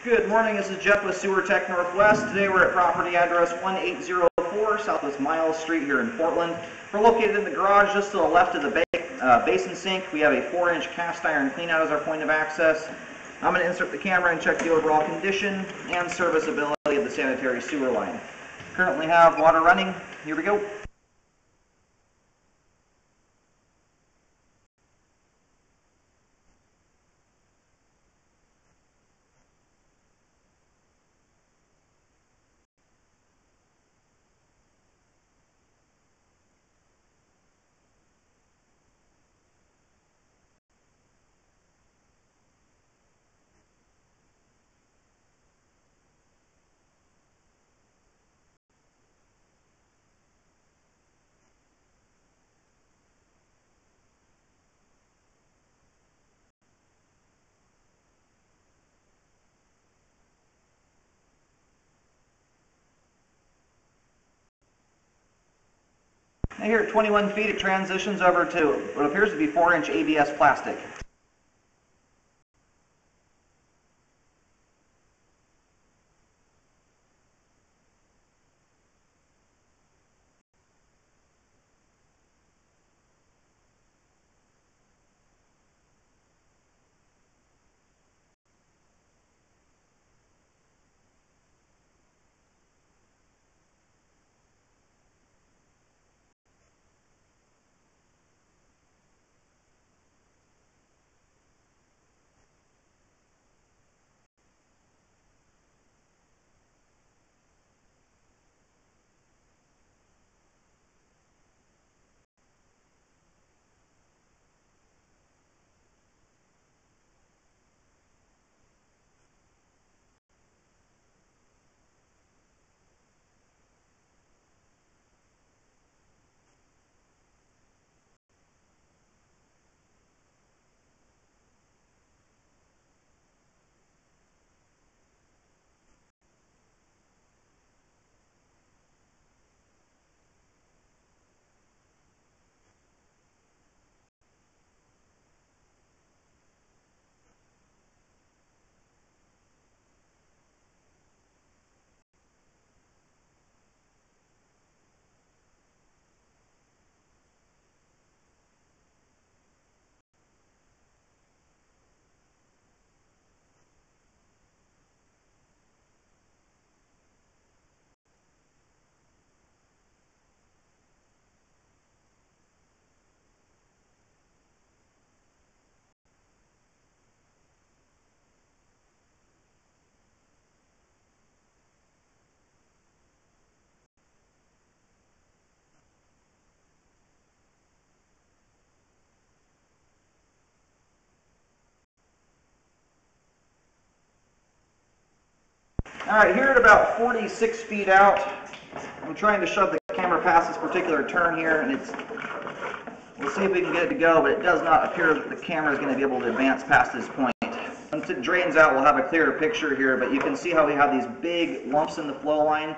Good morning, this is Jeff with Sewer Tech Northwest. Today we're at property address 1804 Southwest Miles Street here in Portland. We're located in the garage just to the left of the basin sink. We have a 4-inch cast iron cleanout as our point of access. I'm going to insert the camera and check the overall condition and serviceability of the sanitary sewer line. Currently have water running. Here we go. Now here at 21 feet, it transitions over to what appears to be 4-inch ABS plastic. Alright, here at about 46 feet out, I'm trying to shove the camera past this particular turn here, and we'll see if we can get it to go, but it does not appear that the camera is going to be able to advance past this point. Once it drains out, we'll have a clearer picture here, but you can see how we have these big lumps in the flow line.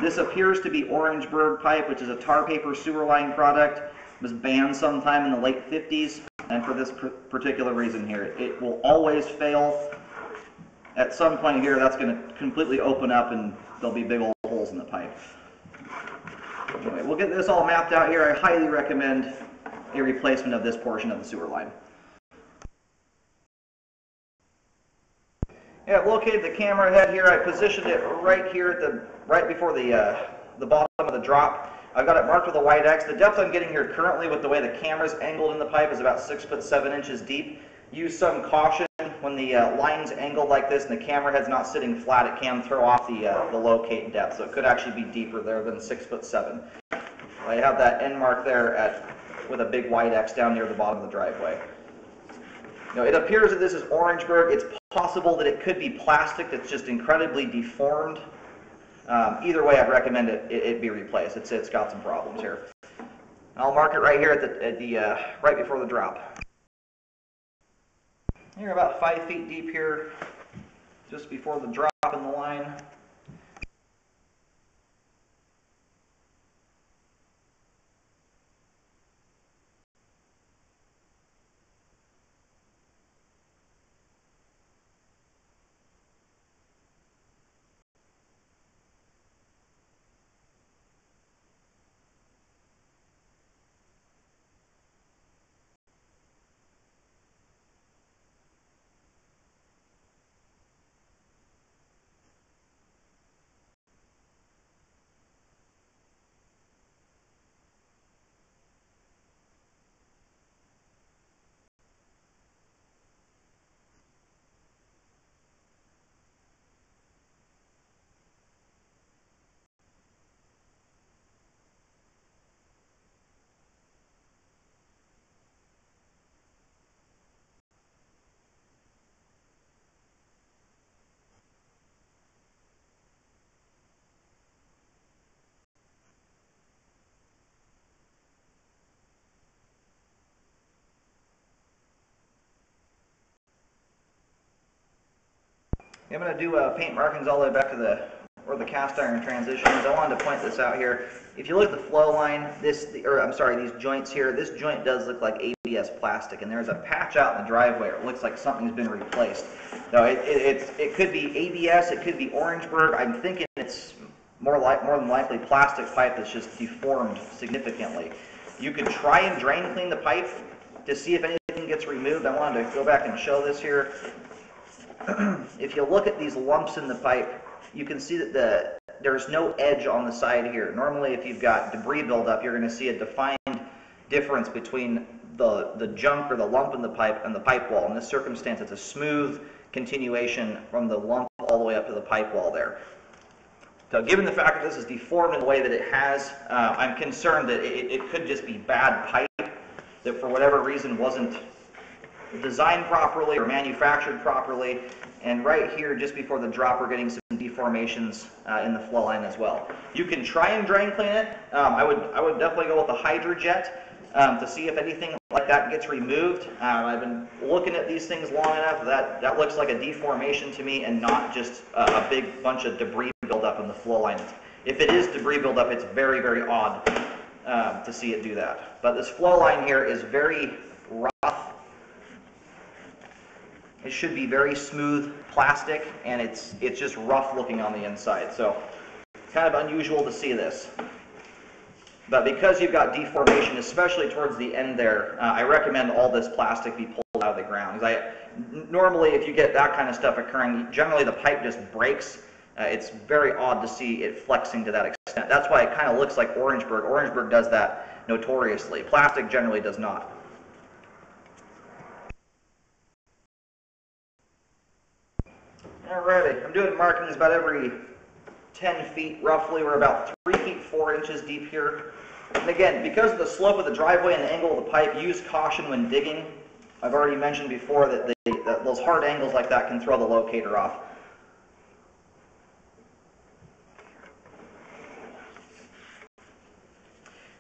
This appears to be Orangeburg pipe, which is a tar paper sewer line product. It was banned sometime in the late 50s, and for this particular reason here. It will always fail. At some point here, that's going to completely open up and there'll be big old holes in the pipe. Anyway, we'll get this all mapped out here. I highly recommend a replacement of this portion of the sewer line. Yeah, I've located the camera head here. I positioned it right here right before the bottom of the drop. I've got it marked with a white X. The depth I'm getting here currently with the way the camera's angled in the pipe is about 6 foot 7 inches deep. Use some caution when the line's angled like this and the camera head's not sitting flat. It can throw off the locate depth, so it could actually be deeper there than 6 foot 7. I have that end mark there with a big white X down near the bottom of the driveway. It appears that this is Orangeburg. It's possible that it could be plastic that's just incredibly deformed. Either way, I'd recommend it be replaced. It's got some problems here. I'll mark it right here right before the drop. You're about 5 feet deep here, just before the drop in the line. I'm going to do paint markings all the way back to where the cast iron transition is. I wanted to point this out here. If you look at the flow line, these joints here, this joint does look like ABS plastic, and there's a patch out in the driveway. It looks like something's been replaced. So it could be ABS, it could be Orangeburg. I'm thinking it's more than likely plastic pipe that's just deformed significantly. You could try and drain clean the pipe to see if anything gets removed. I wanted to go back and show this here. If you look at these lumps in the pipe, you can see that there's no edge on the side here. Normally, if you've got debris buildup, you're going to see a defined difference between the junk or the lump in the pipe and the pipe wall. In this circumstance, it's a smooth continuation from the lump all the way up to the pipe wall there. So given the fact that this is deformed in the way that it has, I'm concerned that it could just be bad pipe that for whatever reason wasn't designed properly or manufactured properly. And right here, just before the drop, we're getting some deformations in the flow line as well. You can try and drain clean it. I would definitely go with the Hydrojet to see if anything like that gets removed. I've been looking at these things long enough that looks like a deformation to me and not just a big bunch of debris buildup in the flow line. If it is debris buildup, it's very, very odd to see it do that. But this flow line here is very rough. It should be very smooth plastic, and it's just rough looking on the inside. So kind of unusual to see this. But because you've got deformation, especially towards the end there, I recommend all this plastic be pulled out of the ground. Normally, if you get that kind of stuff occurring, generally the pipe just breaks. It's very odd to see it flexing to that extent. That's why it kind of looks like Orangeburg. Orangeburg does that notoriously. Plastic generally does not. Alrighty, I'm doing markings about every 10 feet roughly. We're about 3 feet 4 inches deep here. And again, because of the slope of the driveway and the angle of the pipe, use caution when digging. I've already mentioned before that those hard angles like that can throw the locator off.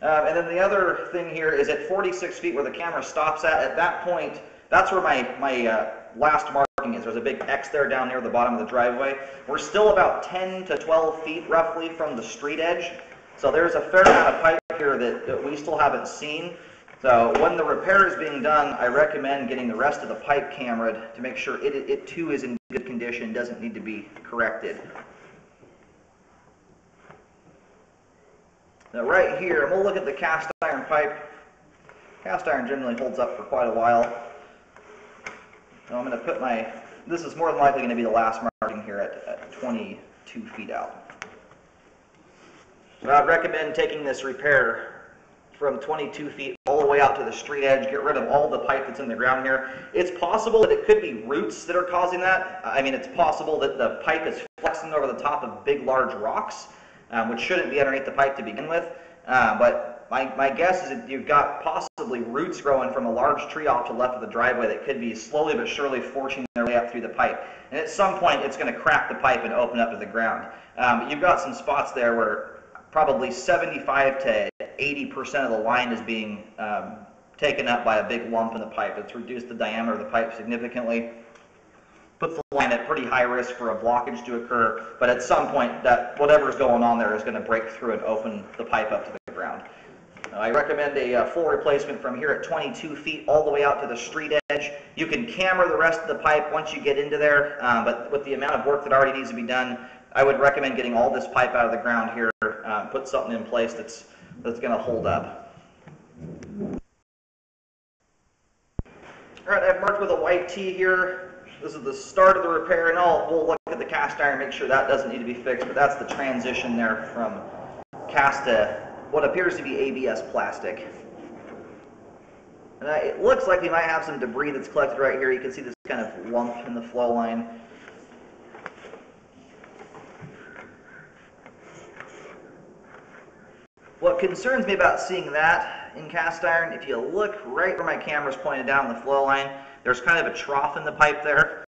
And then the other thing here is at 46 feet where the camera stops at that point, that's where my last marking is. There's a big X there down near the bottom of the driveway. We're still about 10 to 12 feet roughly from the street edge. So there's a fair amount of pipe here that we still haven't seen. So when the repair is being done, I recommend getting the rest of the pipe cameraed to make sure it too is in good condition, doesn't need to be corrected. Now right here, we'll look at the cast iron pipe. Cast iron generally holds up for quite a while. So I'm going to put this is more than likely going to be the last marking here at 22 feet out. So I'd recommend taking this repair from 22 feet all the way out to the street edge, get rid of all the pipe that's in the ground here. It's possible that it could be roots that are causing that. I mean, it's possible that the pipe is flexing over the top of big, large rocks, which shouldn't be underneath the pipe to begin with. But my guess is that you've got possibly roots growing from a large tree off to the left of the driveway that could be slowly but surely forcing their way up through the pipe. And at some point, it's going to crack the pipe and open up to the ground. But you've got some spots there where probably 75 to 80% of the line is being taken up by a big lump in the pipe. It's reduced the diameter of the pipe significantly. Puts the line at pretty high risk for a blockage to occur, but at some point, that whatever's going on there is going to break through and open the pipe up to the ground. I recommend a full replacement from here at 22 feet all the way out to the street edge. You can camera the rest of the pipe once you get into there, but with the amount of work that already needs to be done, I would recommend getting all this pipe out of the ground here, put something in place that's going to hold up. All right, I've marked with a white T here. This is the start of the repair, and we'll look at the cast iron, make sure that doesn't need to be fixed, but that's the transition there from cast to what appears to be ABS plastic. And it looks like we might have some debris that's collected right here. You can see this kind of lump in the flow line. What concerns me about seeing that in cast iron, if you look right where my camera's pointed down the flow line, there's kind of a trough in the pipe there.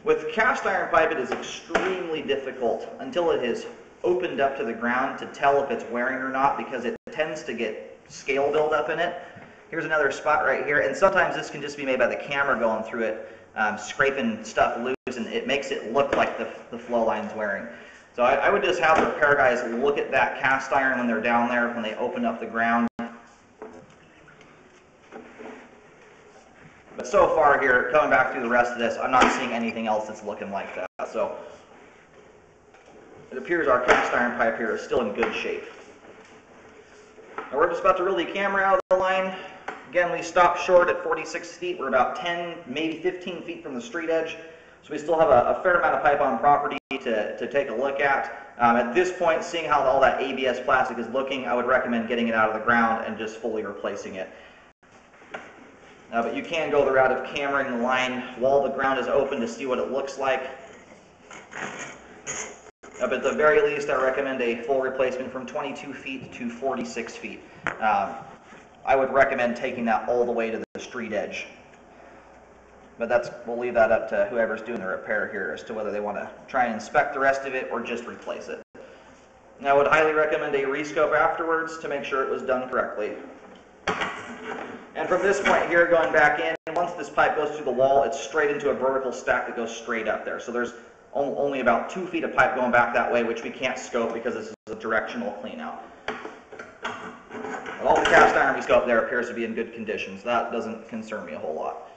With cast iron pipe, it is extremely difficult until it is opened up to the ground to tell if it's wearing or not, because it tends to get scale buildup in it. Here's another spot right here, and sometimes this can just be made by the camera going through it. scraping stuff loose, and it makes it look like the flow line's wearing. So I would just have the repair guys look at that cast iron when they're down there, when they open up the ground. But so far here, coming back through the rest of this, I'm not seeing anything else that's looking like that. So it appears our cast iron pipe here is still in good shape. Now we're just about to reel the camera out of the line. Again, we stopped short at 46 feet. We're about 10, maybe 15 feet from the street edge. So we still have a fair amount of pipe on property to take a look at. At this point, seeing how all that ABS plastic is looking, I would recommend getting it out of the ground and just fully replacing it. But you can go the route of cameraing the line while the ground is open to see what it looks like. But at the very least, I recommend a full replacement from 22 feet to 46 feet. I would recommend taking that all the way to the street edge. But we'll leave that up to whoever's doing the repair here as to whether they want to try and inspect the rest of it or just replace it. Now, I would highly recommend a rescope afterwards to make sure it was done correctly. And from this point here, going back in, once this pipe goes through the wall, it's straight into a vertical stack that goes straight up there. So there's only about 2 feet of pipe going back that way, which we can't scope because this is a directional clean out. But all the cast iron we scope there appears to be in good condition, so that doesn't concern me a whole lot.